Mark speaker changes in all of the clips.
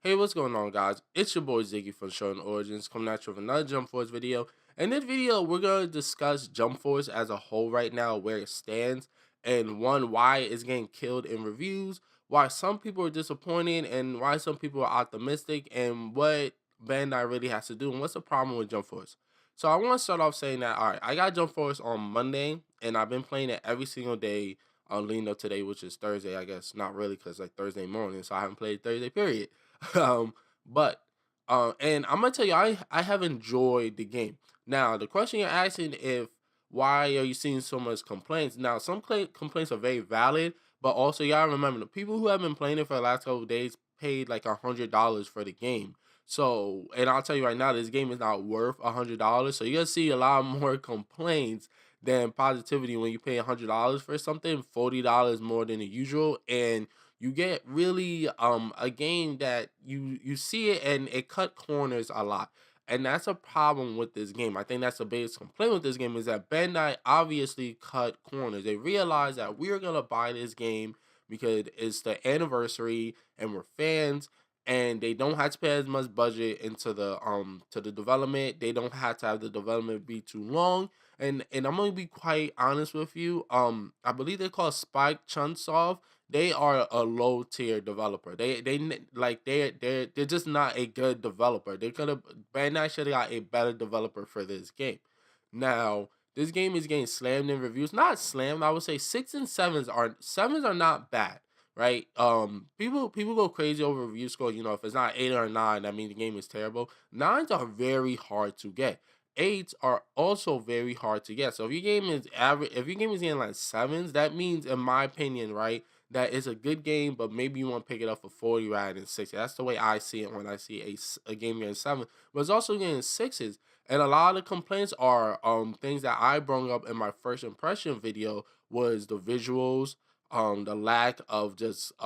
Speaker 1: Hey, what's going on, guys? It's your boy Ziggy from Shonen Origins coming at you with another Jump Force video. In this video, we're going to discuss Jump Force as a whole right now, where it stands, and why it's getting killed in reviews, why some people are disappointed, and why some people are optimistic, and what Bandai really has to do, and what's the problem with Jump Force. So I want to start off saying that, all right, I got Jump Force on Monday, and I've been playing it every single day on leading up today, which is Thursday, I guess. Not really, because like Thursday morning, so I haven't played Thursday, period. um, but and I'm gonna tell you, I have enjoyed the game. Now, the question you're asking, if why are you seeing so much complaints? Now, some complaints are very valid, but also you gotta remember the people who have been playing it for the last couple of days paid like $100 for the game. So, and I'll tell you right now, this game is not worth $100. So you're gonna see a lot more complaints than positivity when you pay $100 for something, $40 more than the usual, and you get really a game that you see it and it cut corners a lot. And that's a problem with this game. I think that's the biggest complaint with this game is that Bandai obviously cut corners. They realized that we're gonna buy this game because it's the anniversary and we're fans, and they don't have to pay as much budget into the to the development. They don't have to have the development be too long. And I'm gonna be quite honest with you. I believe they call Spike Chunsoft. They are a low tier developer. They're just not a good developer. They could have Bandai should have got a better developer for this game. Now, this game is getting slammed in reviews. Not slammed, I would say six and sevens are not bad, right? People go crazy over review score. You know, if it's not 8 or 9, that means the game is terrible. Nines are very hard to get. Eights are also very hard to get. So if your game is average, if your game is getting like sevens, that means, in my opinion, right, that is a good game, but maybe you want to pick it up for 40 rather than 60. That's the way I see it when I see a game getting seven. But it's also getting sixes. And a lot of the complaints are things that I brought up in my first impression video was the visuals, the lack of just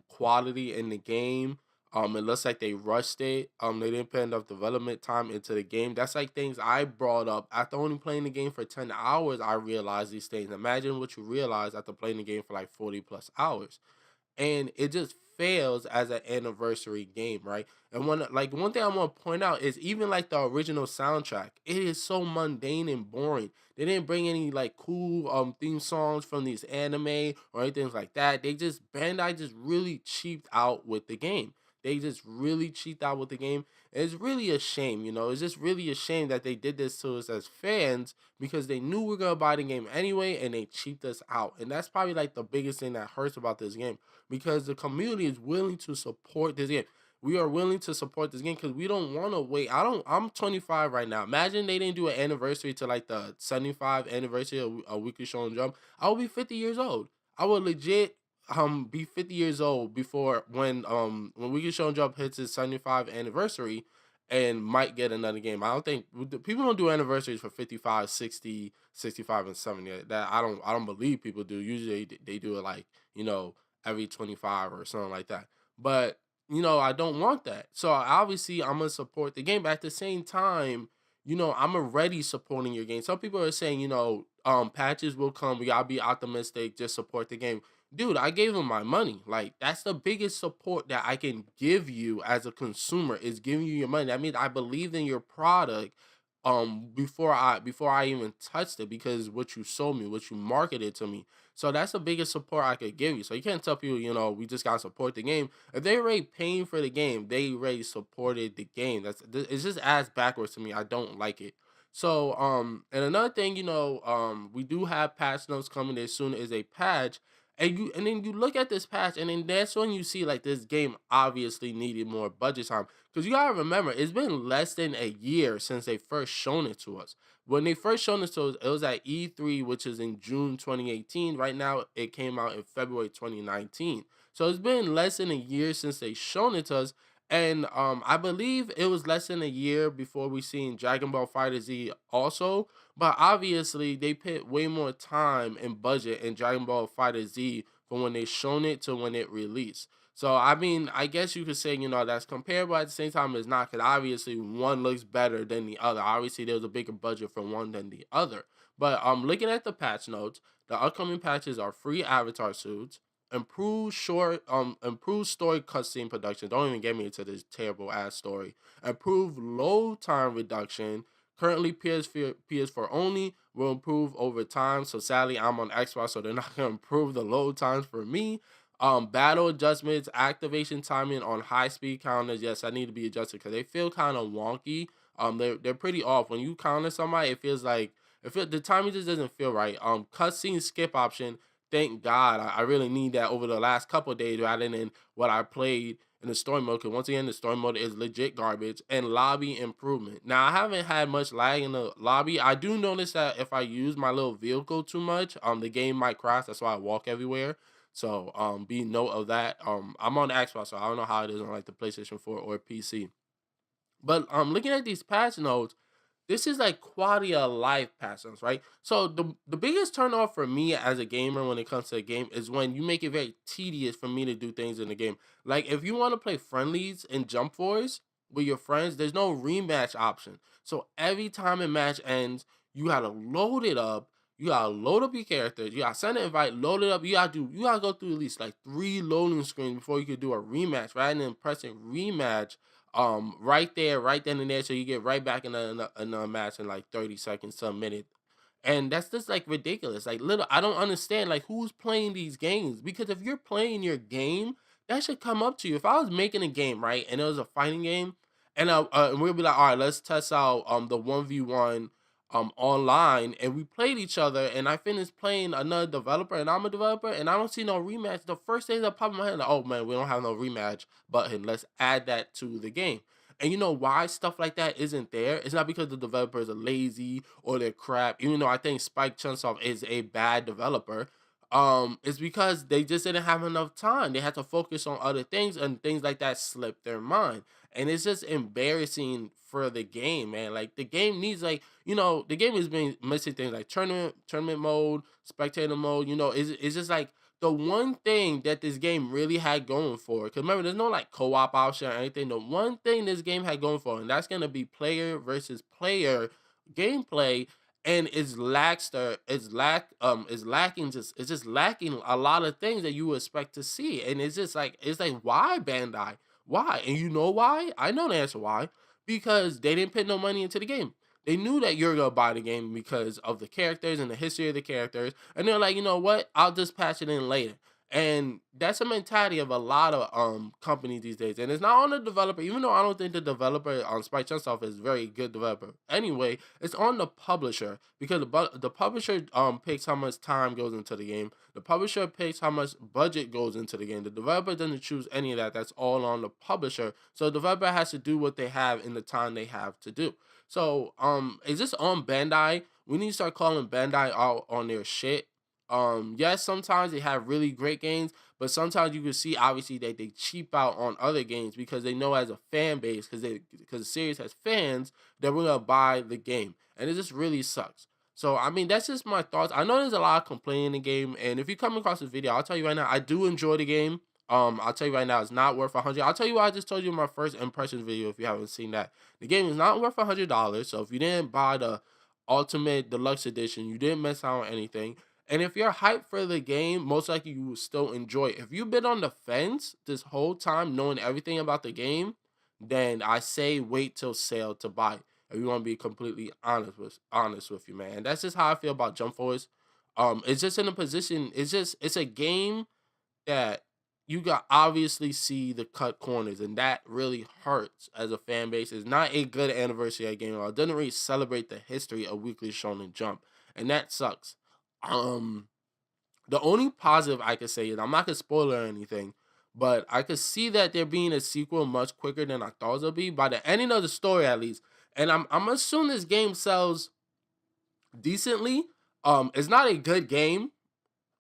Speaker 1: quality in the game. It looks like they rushed it. They didn't put enough development time into the game. That's like things I brought up after only playing the game for 10 hours. I realized these things. Imagine what you realize after playing the game for like 40 plus hours, and it just fails as an anniversary game, right? And one thing I want to point out is even like the original soundtrack, it is so mundane and boring. They didn't bring any like cool theme songs from these anime or anything like that. Bandai just really cheaped out with the game. They just really cheaped out with the game. It's really a shame, you know. It's just really a shame that they did this to us as fans because they knew we are gonna buy the game anyway and they cheaped us out. And that's probably like the biggest thing that hurts about this game, because the community is willing to support this game. We are willing to support this game because we don't want to wait. I'm 25 right now. Imagine they didn't do an anniversary to like the 75 anniversary of a Weekly Show and Jump. I would be 50 years old. I would legit be 50 years old before when Weekly Show and Jump hits its 75 anniversary and might get another game. I don't think people don't do anniversaries for 55, 60, 65, and 70. That I don't believe people do. Usually they do it like, you know, every 25 or something like that. But you know, I don't want that. So obviously I'm gonna support the game. But at the same time, you know, I'm already supporting your game. Some people are saying, you know, patches will come. We gotta be optimistic, just support the game. Dude, I gave him my money. Like, that's the biggest support that I can give you as a consumer, is giving you your money. That means I believed in your product before I even touched it, because what you sold me, what you marketed to me. So that's the biggest support I could give you. So you can't tell people, you know, we just gotta support the game. If they already paying for the game, they already supported the game. It's just ass backwards to me. I don't like it. So and another thing, you know, we do have patch notes coming as soon as a patch. And then you look at this patch, and then that's when you see like this game obviously needed more budget time. Because you gotta remember, it's been less than a year since they first shown it to us. When they first shown it to us, it was at E3, which is in June 2018. Right now, it came out in February 2019. So it's been less than a year since they shown it to us. And I believe it was less than a year before we seen Dragon Ball Fighter Z also. But obviously, they put way more time and budget in Dragon Ball Fighter Z from when they shown it to when it released. So I mean, I guess you could say, you know, that's comparable. At the same time, it's not, because obviously one looks better than the other. Obviously, there was a bigger budget for one than the other. But looking at the patch notes, the upcoming patches are free avatar suits, improved story cutscene production. Don't even get me into this terrible ass story. Improved load time reduction. Currently PS4 only, will improve over time. So sadly, I'm on Xbox, so they're not gonna improve the load times for me. Battle adjustments, activation timing on high speed counters. Yes, I need to be adjusted because they feel kind of wonky. They're pretty off. When you counter somebody, it feels like the timing just doesn't feel right. Cutscene skip option. Thank God, I really need that over the last couple of days rather than what I played in the story mode. Because once again, the story mode is legit garbage. And lobby improvement. Now I haven't had much lag in the lobby. I do notice that if I use my little vehicle too much, the game might crash. That's why I walk everywhere. So be note of that. I'm on Xbox, so I don't know how it is on like the PlayStation 4 or PC. But looking at these patch notes, this is like quality of life patch notes, right? So the biggest turn off for me as a gamer when it comes to a game is when you make it very tedious for me to do things in the game. Like if you want to play friendlies and jump force with your friends, there's no rematch option. So every time a match ends, you gotta load it up. You gotta load up your characters. You gotta send an invite, load it up. You gotta go through at least like 3 loading screens before you could do a rematch, rather than pressing rematch right there, right then and there, so you get right back in a match in like 30 seconds to a minute. And that's just like ridiculous. Like little, I don't understand like who's playing these games, because if you're playing your game, that should come up to you. If I was making a game, right, and it was a fighting game, and we'll be like, all right, let's test out the 1v1 online, and we played each other, and I finished playing another developer, and I'm a developer, and I don't see no rematch. The first thing that popped in my head, like, oh man, we don't have no rematch button. Let's add that to the game. And you know why stuff like that isn't there? It's not because the developers are lazy or they're crap. Even though I think Spike Chunsoft is a bad developer, it's because they just didn't have enough time. They had to focus on other things, and things like that slipped their mind. And it's just embarrassing for the game, man. Like the game needs, like, the game has been missing things like tournament mode, spectator mode. It's just like the one thing that this game really had going for. Because remember, there's no like co-op option or anything. The one thing this game had going for, and that's gonna be player versus player gameplay. And it's just lacking a lot of things that you would expect to see. And it's like why, Bandai? Why? And you know why? I know the answer why. Because they didn't put no money into the game. They knew that you're gonna buy the game because of the characters and the history of the characters, and they're like, you know what? I'll just patch it in later. And that's a mentality of a lot of companies these days. And it's not on the developer, even though I don't think the developer on Spike Chunsoft is a very good developer. Anyway, it's on the publisher, because the publisher picks how much time goes into the game. The publisher picks how much budget goes into the game. The developer doesn't choose any of that. That's all on the publisher. So the developer has to do what they have in the time they have to do. So is this on Bandai? We need to start calling Bandai out on their shit. Yes, sometimes they have really great games, but sometimes you can see obviously that they cheap out on other games because they know as a fan base, because the series has fans, that we're gonna buy the game. And it just really sucks. So I mean, that's just my thoughts. I know there's a lot of complaining in the game, and if you come across this video, I'll tell you right now, I do enjoy the game. I'll tell you right now, it's not worth 100. I'll tell you what I just told you in my first impressions video. If you haven't seen that, the game is not worth $100. So if you didn't buy the Ultimate Deluxe Edition, you didn't miss out on anything. And if you're hyped for the game, most likely you will still enjoy it. If you've been on the fence this whole time, knowing everything about the game, then I say wait till sale to buy it. If you want to be completely honest with you, man. And that's just how I feel about Jump Force. It's just in a position. It's a game that you got obviously see the cut corners, and that really hurts as a fan base. It's not a good anniversary game at all. It doesn't really celebrate the history of Weekly Shonen Jump, and that sucks. Um, the only positive I could say is, I'm not gonna spoil or anything, but I could see that there being a sequel much quicker than I thought it would be by the ending of the story at least. And I'm assuming this game sells decently. It's not a good game,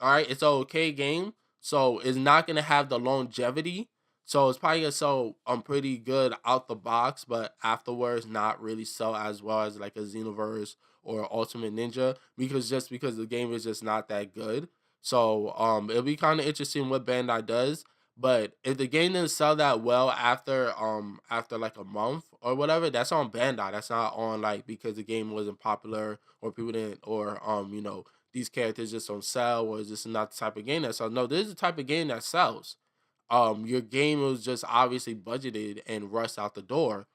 Speaker 1: all right, it's an okay game, so it's not gonna have the longevity. So it's probably gonna sell pretty good out the box, but afterwards not really sell as well as like a Xenoverse or Ultimate Ninja, because the game is just not that good. So it'll be kind of interesting what Bandai does. But if the game didn't sell that well after like a month or whatever, that's on Bandai. That's not on like because the game wasn't popular or people didn't, or these characters just don't sell, or is this not the type of game that sells? No, this is the type of game that sells. Your game was just obviously budgeted and rushed out the door,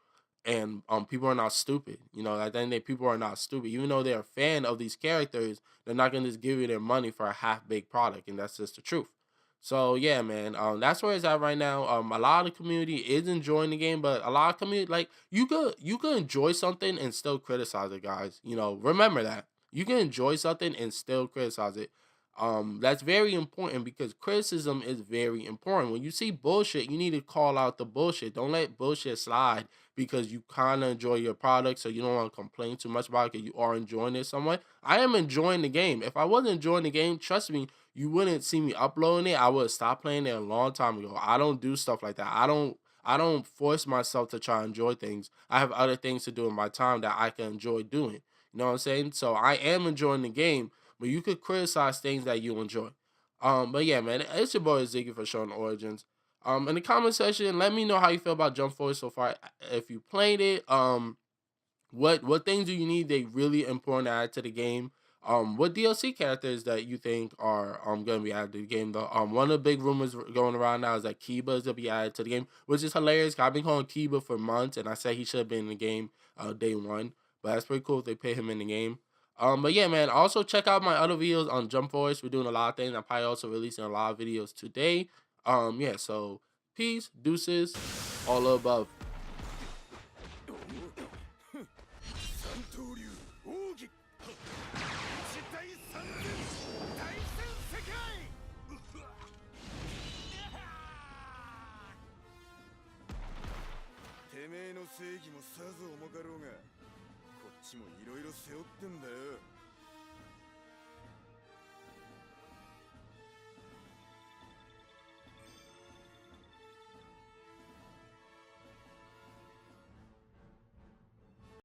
Speaker 1: and people are not stupid. You know, at the end of the day, people are not stupid. Even though they're a fan of these characters, they're not gonna just give you their money for a half baked product, and that's just the truth. So yeah, man, that's where it's at right now. A lot of the community is enjoying the game, but a lot of community, like, you could enjoy something and still criticize it, guys. You know, remember that you can enjoy something and still criticize it. That's very important because criticism is very important. When you see bullshit, you need to call out the bullshit. Don't let bullshit slide because you kind of enjoy your product, so you don't want to complain too much about it because you are enjoying it somewhat. I am enjoying the game. If I wasn't enjoying the game, trust me, you wouldn't see me uploading it. I would have stopped playing it a long time ago. I don't do stuff like that. I don't force myself to try and enjoy things. I have other things to do in my time that I can enjoy doing. You know what I'm saying? So I am enjoying the game, but you could criticize things that you enjoy. But yeah, man, it's your boy Ziggy for Showing Origins. In the comment section, let me know how you feel about Jump Force so far. If you played it, what things do you need they really important to add to the game? What DLC characters that you think are gonna be added to the game though? One of the big rumors going around now is that Kiba is gonna be added to the game, which is hilarious. 'Cause I've been calling Kiba for months, and I said he should have been in the game day one. But that's pretty cool if they put him in the game. But yeah, man. Also check out my other videos on Jump Force. We're doing a lot of things. I'm probably also releasing a lot of videos today. Yeah. So peace, deuces, all above.
Speaker 2: 三刀流奥義一対三千大戦世界てめえの正義もさぞ重かろうがこっちもいろいろ背負ってんだよ